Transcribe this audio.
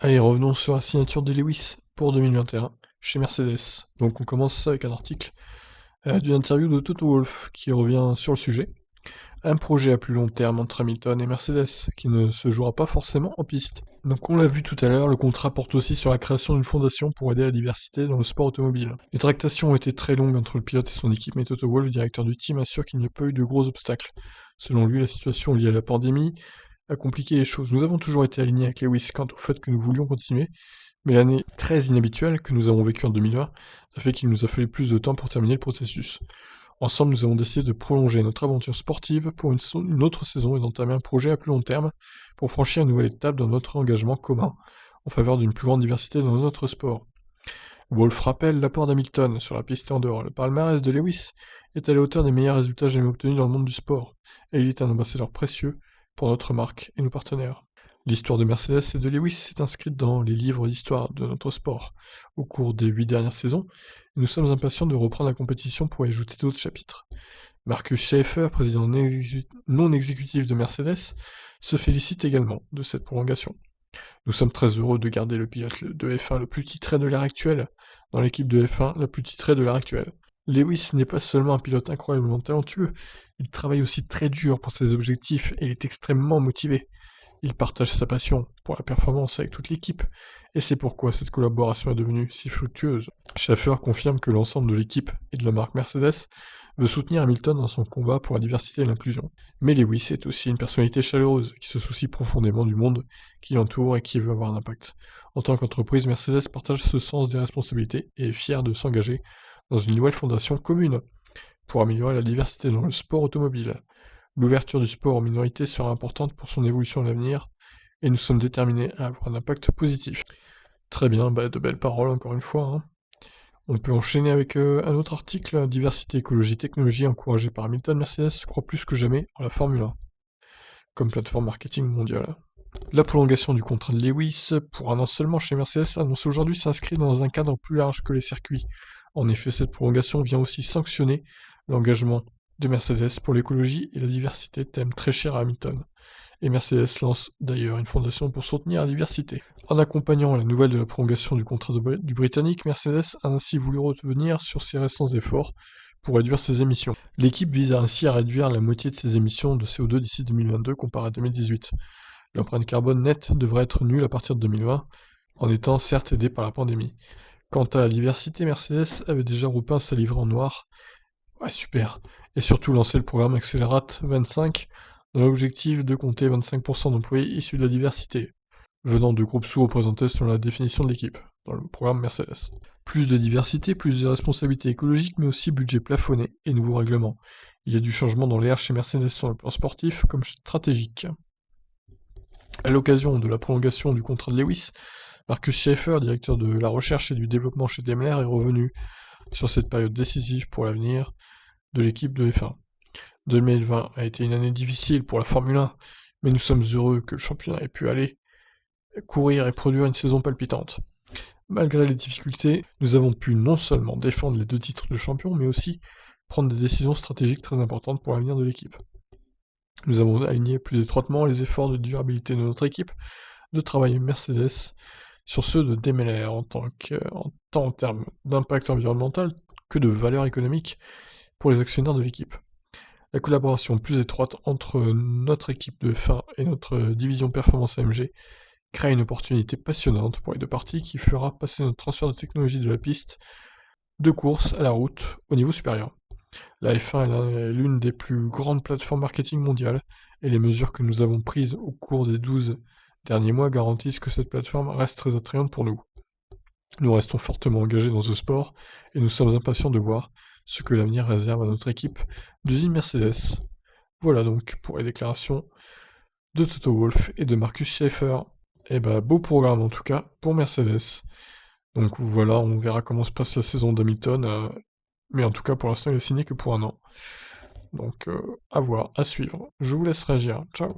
Allez, revenons sur la signature de Lewis pour 2021 chez Mercedes. Donc on commence avec un article d'une interview de Toto Wolff qui revient sur le sujet. Un projet à plus long terme entre Hamilton et Mercedes qui ne se jouera pas forcément en piste. Donc on l'a vu tout à l'heure, le contrat porte aussi sur la création d'une fondation pour aider à la diversité dans le sport automobile. Les tractations ont été très longues entre le pilote et son équipe, mais Toto Wolff, directeur du team, assure qu'il n'y a pas eu de gros obstacles. Selon lui, la situation liée à la pandémie a compliqué les choses. Nous avons toujours été alignés avec Lewis quant au fait que nous voulions continuer, mais l'année très inhabituelle que nous avons vécue en 2020 a fait qu'il nous a fallu plus de temps pour terminer le processus. Ensemble, nous avons décidé de prolonger notre aventure sportive pour une autre saison et d'entamer un projet à plus long terme pour franchir une nouvelle étape dans notre engagement commun en faveur d'une plus grande diversité dans notre sport. Wolff rappelle l'apport d'Hamilton sur la piste et en dehors. Le palmarès de Lewis est à la hauteur des meilleurs résultats jamais obtenus dans le monde du sport, et il est un ambassadeur précieux pour notre marque et nos partenaires. L'histoire de Mercedes et de Lewis s'est inscrite dans les livres d'histoire de notre sport au cours des 8 dernières saisons, et nous sommes impatients de reprendre la compétition pour y ajouter d'autres chapitres. Marcus Schaeffer, président non exécutif de Mercedes, se félicite également de cette prolongation. Nous sommes très heureux de garder le pilote de F1 le plus titré de l'ère actuelle dans l'équipe de F1 la plus titrée de l'ère actuelle. Lewis n'est pas seulement un pilote incroyablement talentueux, il travaille aussi très dur pour ses objectifs et il est extrêmement motivé. Il partage sa passion pour la performance avec toute l'équipe, et c'est pourquoi cette collaboration est devenue si fructueuse. Schaeffer confirme que l'ensemble de l'équipe et de la marque Mercedes veut soutenir Hamilton dans son combat pour la diversité et l'inclusion. Mais Lewis est aussi une personnalité chaleureuse, qui se soucie profondément du monde qui l'entoure et qui veut avoir un impact. En tant qu'entreprise, Mercedes partage ce sens des responsabilités et est fière de s'engager dans une nouvelle fondation commune pour améliorer la diversité dans le sport automobile. L'ouverture du sport aux minorités sera importante pour son évolution à l'avenir, et nous sommes déterminés à avoir un impact positif. Très bien, de belles paroles encore une fois. Hein. On peut enchaîner avec un autre article, diversité, écologie, technologie encouragée par Hamilton. Mercedes croit plus que jamais en la Formule 1, comme plateforme marketing mondiale. La prolongation du contrat de Lewis pour un an seulement chez Mercedes annoncée aujourd'hui s'inscrit dans un cadre plus large que les circuits. En effet, cette prolongation vient aussi sanctionner l'engagement de Mercedes pour l'écologie et la diversité, thème très cher à Hamilton. Et Mercedes lance d'ailleurs une fondation pour soutenir la diversité. En accompagnant la nouvelle de la prolongation du contrat du Britannique, Mercedes a ainsi voulu revenir sur ses récents efforts pour réduire ses émissions. L'équipe vise ainsi à réduire la moitié de ses émissions de CO2 d'ici 2022 comparé à 2018. L'empreinte carbone nette devrait être nulle à partir de 2020, en étant certes aidée par la pandémie. Quant à la diversité, Mercedes avait déjà repeint sa livrée en noir. Ouais, super. Et surtout lancé le programme Accelerate 25 dans l'objectif de compter 25% d'employés issus de la diversité, venant de groupes sous-représentés selon la définition de l'équipe, dans le programme Mercedes. Plus de diversité, plus de responsabilités écologiques, mais aussi budget plafonné et nouveaux règlements. Il y a du changement dans l'air chez Mercedes sur le plan sportif comme stratégique. À l'occasion de la prolongation du contrat de Lewis, Marcus Schaeffer, directeur de la recherche et du développement chez Daimler, est revenu sur cette période décisive pour l'avenir de l'équipe de F1. 2020 a été une année difficile pour la Formule 1, mais nous sommes heureux que le championnat ait pu aller courir et produire une saison palpitante. Malgré les difficultés, nous avons pu non seulement défendre les 2 titres de champion, mais aussi prendre des décisions stratégiques très importantes pour l'avenir de l'équipe. Nous avons aligné plus étroitement les efforts de durabilité de notre équipe de travail Mercedes sur ceux de Daimler tant en termes d'impact environnemental que de valeur économique pour les actionnaires de l'équipe. La collaboration plus étroite entre notre équipe de F1 et notre division Performance AMG crée une opportunité passionnante pour les 2 parties qui fera passer notre transfert de technologie de la piste de course à la route au niveau supérieur. La F1 est l'une des plus grandes plateformes marketing mondiales, et les mesures que nous avons prises au cours des 12 derniers mois garantissent que cette plateforme reste très attrayante pour nous. Nous restons fortement engagés dans ce sport, et nous sommes impatients de voir ce que l'avenir réserve à notre équipe d'usine Mercedes. Voilà donc pour les déclarations de Toto Wolff et de Marcus Schaeffer. Et beau programme en tout cas pour Mercedes. Donc voilà, on verra comment se passe la saison d'Hamilton, mais en tout cas pour l'instant il est signé que pour un an. Donc à voir, à suivre. Je vous laisse réagir. Ciao.